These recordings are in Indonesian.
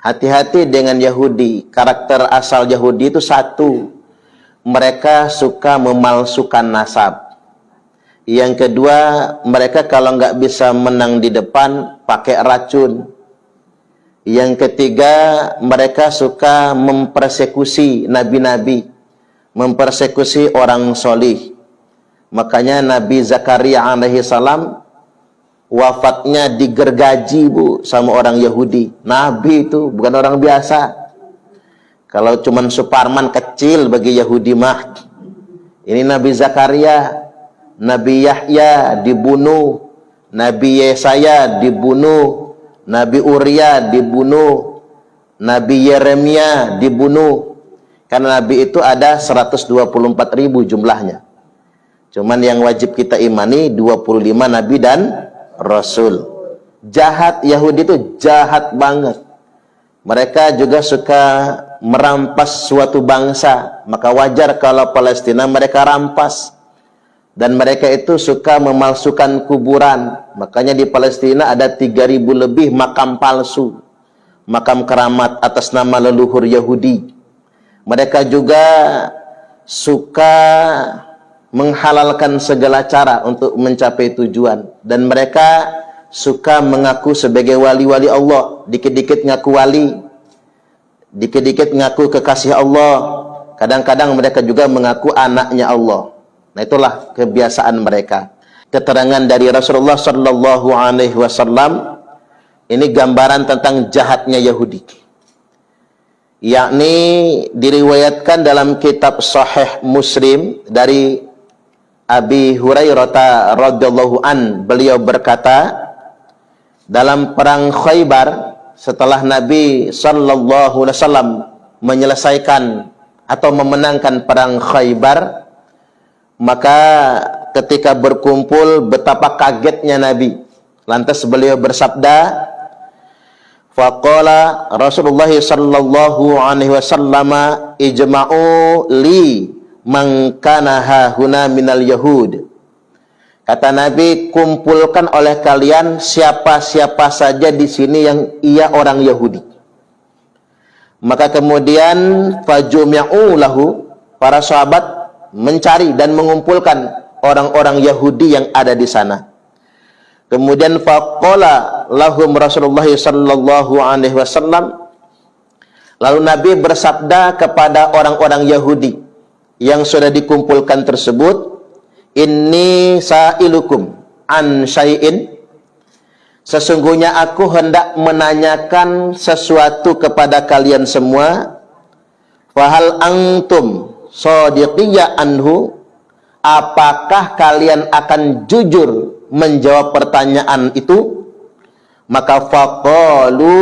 Hati-hati dengan Yahudi. Karakter asal Yahudi itu satu, mereka suka memalsukan nasab. Yang kedua, mereka kalau nggak bisa menang di depan, pakai racun. Yang ketiga, mereka suka mempersekusi nabi-nabi, mempersekusi orang solih. Makanya Nabi Zakaria alaihi salam wafatnya digergaji sama orang Yahudi. Nabi itu bukan orang biasa. Kalau cuman Suparman kecil bagi Yahudi mah. Ini Nabi Zakaria, Nabi Yahya dibunuh, Nabi Yesaya dibunuh, Nabi Uria dibunuh, Nabi Yeremia dibunuh. Karena Nabi itu ada 124.000 jumlahnya. Cuman yang wajib kita imani 25 Nabi dan Rasul. Jahat Yahudi itu jahat banget. Mereka juga suka merampas suatu bangsa. Maka wajar kalau Palestina mereka rampas. Dan mereka itu suka memalsukan kuburan. Makanya di Palestina ada 3.000 lebih makam palsu, makam keramat atas nama leluhur Yahudi. Mereka juga suka menghalalkan segala cara untuk mencapai tujuan. Dan mereka suka mengaku sebagai wali-wali Allah. Dikit-dikit ngaku wali, dikit-dikit ngaku kekasih Allah. Kadang-kadang mereka juga mengaku anaknya Allah. Nah, itulah kebiasaan mereka. Keterangan dari Rasulullah Sallallahu Alaihi Wasallam ini gambaran tentang jahatnya Yahudi. Yakni diriwayatkan dalam kitab Sahih Muslim dari Abi Hurairah radhiyallahu an, beliau berkata, dalam perang Khaybar, setelah Nabi sallallahu alaihi wasallam menyelesaikan atau memenangkan perang Khaybar, maka ketika berkumpul betapa kagetnya Nabi. Lantas beliau bersabda, faqala Rasulullah sallallahu alaihi wasallam ijma'u li man kana hahuna minal yahud. Kata Nabi, kumpulkan oleh kalian siapa-siapa saja di sini yang ia orang Yahudi. Maka kemudian fajumi'u lahu, para sahabat mencari dan mengumpulkan orang-orang Yahudi yang ada di sana. Kemudian faqala lahum Rasulullah sallallahu alaihi wasallam, lalu Nabi bersabda kepada orang-orang Yahudi yang sudah dikumpulkan tersebut, inni sa'ilukum an syai'in, sesungguhnya aku hendak menanyakan sesuatu kepada kalian semua. Fahal antum shadiqiyya anhu, apakah kalian akan jujur menjawab pertanyaan itu? Maka faqalu,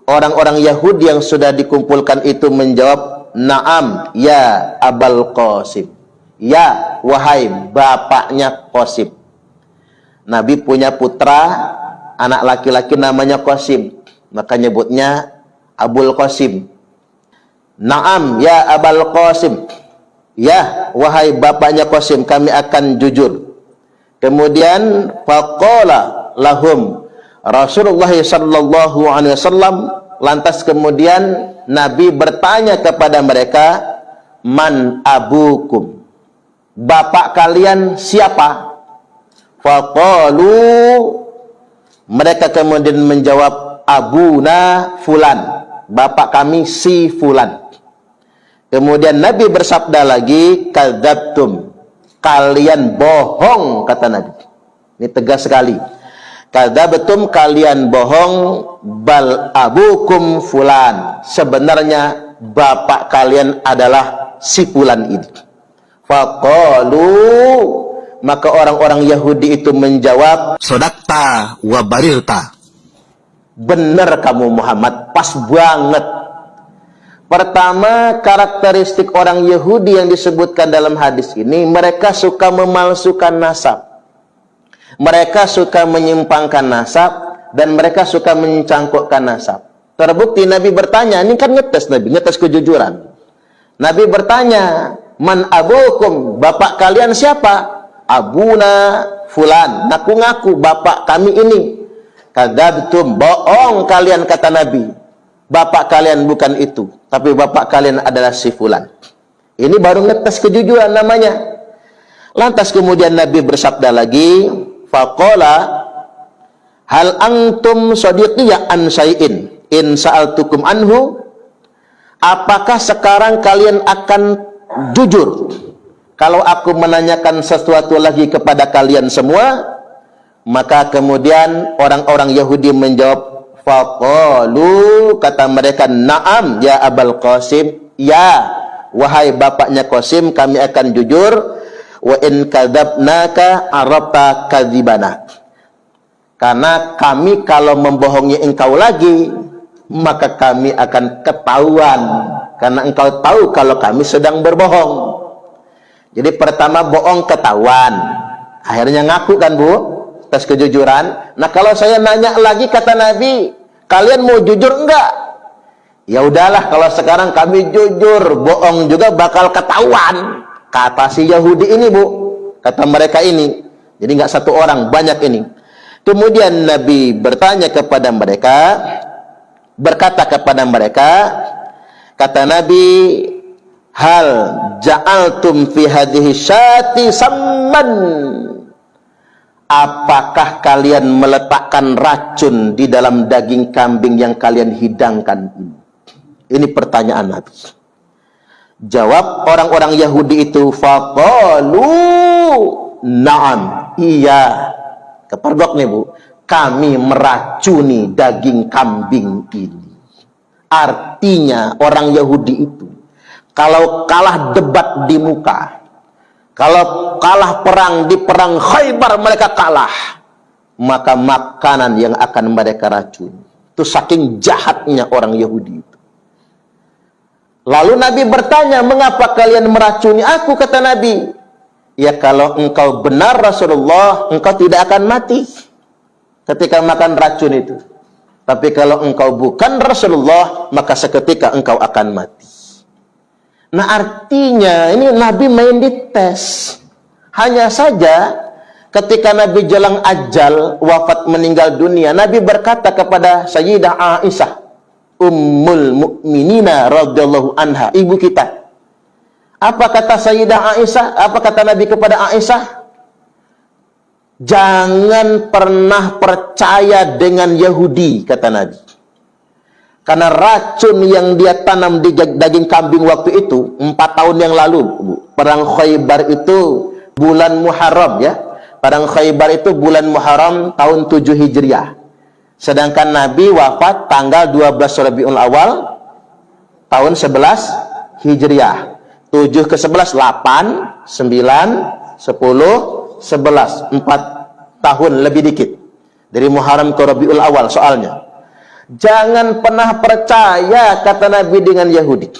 orang-orang Yahudi yang sudah dikumpulkan itu menjawab, na'am ya Abal Qasim, ya wahai bapaknya Qasim. Nabi punya putra anak laki-laki namanya Qasim, maka nyebutnya Abul Qasim. Na'am ya Abal Qasim, ya wahai bapaknya Qasim, kami akan jujur. Kemudian faqala lahum Rasulullah sallallahu alaihi wasallam, lantas kemudian Nabi bertanya kepada mereka, man abukum, bapak kalian siapa? Faqalu, mereka kemudian menjawab, abuna fulan, bapak kami si fulan. Kemudian Nabi bersabda lagi, kadzabtum, kalian bohong, kata Nabi. Ini tegas sekali. Kadzabtum, kalian bohong, bal abukum fulan, sebenarnya bapak kalian adalah si fulan ini. Faqalu, maka orang-orang Yahudi itu menjawab, sodakta wa barirta, benar kamu Muhammad, pas banget. Pertama, karakteristik orang Yahudi yang disebutkan dalam hadis ini, mereka suka memalsukan nasab. Mereka suka menyimpangkan nasab, dan mereka suka mencangkukkan nasab. Terbukti Nabi bertanya, ini kan ngetes Nabi, ngetes kejujuran. Nabi bertanya, man abukum, bapak kalian siapa? Abuna fulan, ngaku-ngaku bapak kami ini. Kadzabtum, bohong kalian, kata Nabi. bapak kalian bukan itu, tapi bapak kalian adalah si fulan. Ini baru ngetes kejujuran namanya. Lantas kemudian Nabi bersabda lagi, faqala hal antum shadiqiyya an syai'in in sa'altukum anhu. Apakah sekarang kalian akan jujur kalau aku menanyakan sesuatu lagi kepada kalian semua? Maka kemudian orang-orang Yahudi menjawab, faqalu, kata mereka, na'am ya Abul Qasim, ya wahai bapaknya Qasim, kami akan jujur. Wa in kadzabnaka arabta kadzibana. Karena kami kalau membohongi engkau lagi, maka kami akan ketahuan, karena engkau tahu kalau kami sedang berbohong. Jadi pertama bohong ketahuan, akhirnya ngaku kan Bu, tes kejujuran. Nah kalau saya nanya lagi, kata Nabi, kalian mau jujur enggak? Ya udahlah, kalau sekarang kami jujur, bohong juga bakal ketahuan, kata si Yahudi ini Bu, kata mereka ini. Jadi nggak satu orang, banyak ini. Kemudian Nabi bertanya kepada mereka, berkata kepada mereka, kata Nabi, hal ja'altum fi hadhihi syati samman. Apakah kalian meletakkan racun di dalam daging kambing yang kalian hidangkan ini? Ini pertanyaan Nabi. Jawab orang-orang Yahudi itu, faqalu na'am, iya. Kepergok nih Bu, kami meracuni daging kambing ini. Artinya orang Yahudi itu kalau kalah debat di muka, kalau kalah perang di perang Khaybar mereka kalah, maka makanan yang akan mereka racuni. Itu saking jahatnya orang Yahudi itu. Lalu Nabi bertanya, mengapa kalian meracuni aku? Kata Nabi, ya kalau engkau benar Rasulullah, engkau tidak akan mati ketika makan racun itu. Tapi kalau engkau bukan Rasulullah, maka seketika engkau akan mati. Nah artinya ini Nabi main dites. Hanya saja ketika Nabi jelang ajal, wafat meninggal dunia, Nabi berkata kepada Sayyidah Aisyah Ummul Mukminina radhiyallahu anha, ibu kita. Apa kata Sayyidah Aisyah? Apa kata Nabi kepada Aisyah? Jangan pernah percaya dengan Yahudi, kata Nabi. Karena racun yang dia tanam di daging kambing waktu itu 4 tahun yang lalu, Bu. Perang Khaybar itu bulan Muharram ya. Perang Khaybar itu bulan Muharram tahun 7 Hijriah. Sedangkan Nabi wafat tanggal 12 Rabiul Awal tahun 11 Hijriah. 7 ke 11, 8, 9, 10, 11, 4 tahun lebih dikit dari Muharram ke Rabiul Awal soalnya. Jangan pernah percaya, kata Nabi, dengan Yahudi,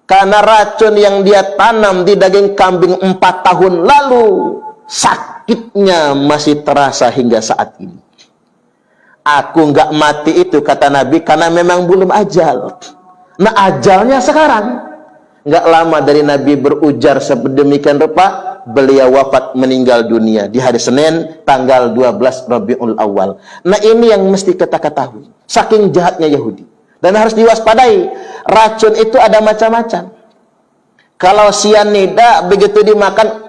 karena racun yang dia tanam di daging kambing 4 tahun lalu, sakitnya masih terasa hingga saat ini. Aku nggak mati itu, kata Nabi, karena memang belum ajal. Nah ajalnya sekarang. Nggak lama dari Nabi berujar sedemikian rupa, beliau wafat meninggal dunia di hari Senin tanggal 12 Rabiul Awal. Nah ini yang mesti kita ketahui, saking jahatnya Yahudi. Dan harus diwaspadai, racun itu ada macam-macam. Kalau sianida begitu dimakan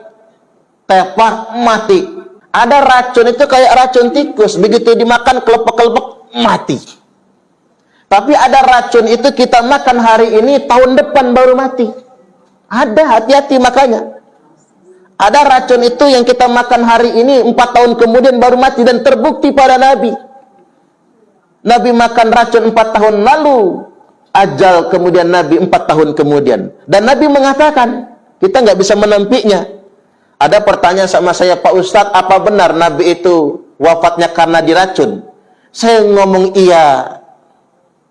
tepak mati. Ada racun itu kayak racun tikus, begitu dimakan kelepek-kelepek mati. Tapi ada racun itu kita makan hari ini, tahun depan baru mati. Ada, hati-hati makanya. Ada racun itu yang kita makan hari ini, 4 tahun kemudian baru mati, dan terbukti pada Nabi. Nabi makan racun 4 tahun lalu, ajal kemudian Nabi 4 tahun kemudian. Dan Nabi mengatakan, kita nggak bisa menampiknya. Ada pertanyaan sama saya, Pak Ustadz, apa benar Nabi itu wafatnya karena diracun? Saya ngomong iya.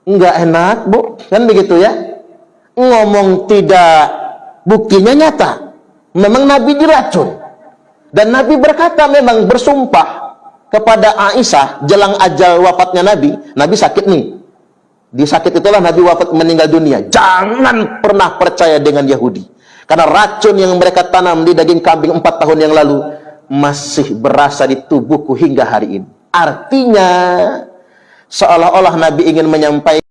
Enggak enak, Bu. Kan begitu ya? Ngomong tidak, buktinya nyata. Memang Nabi diracun. Dan Nabi berkata, memang bersumpah kepada Aisyah jelang ajal wafatnya Nabi. Nabi sakit nih. Di sakit itulah Nabi wafat meninggal dunia. Jangan pernah percaya dengan Yahudi. Karena racun yang mereka tanam di daging kambing 4 tahun yang lalu masih berasa di tubuhku hingga hari ini. Artinya seolah-olah Nabi ingin menyampaikan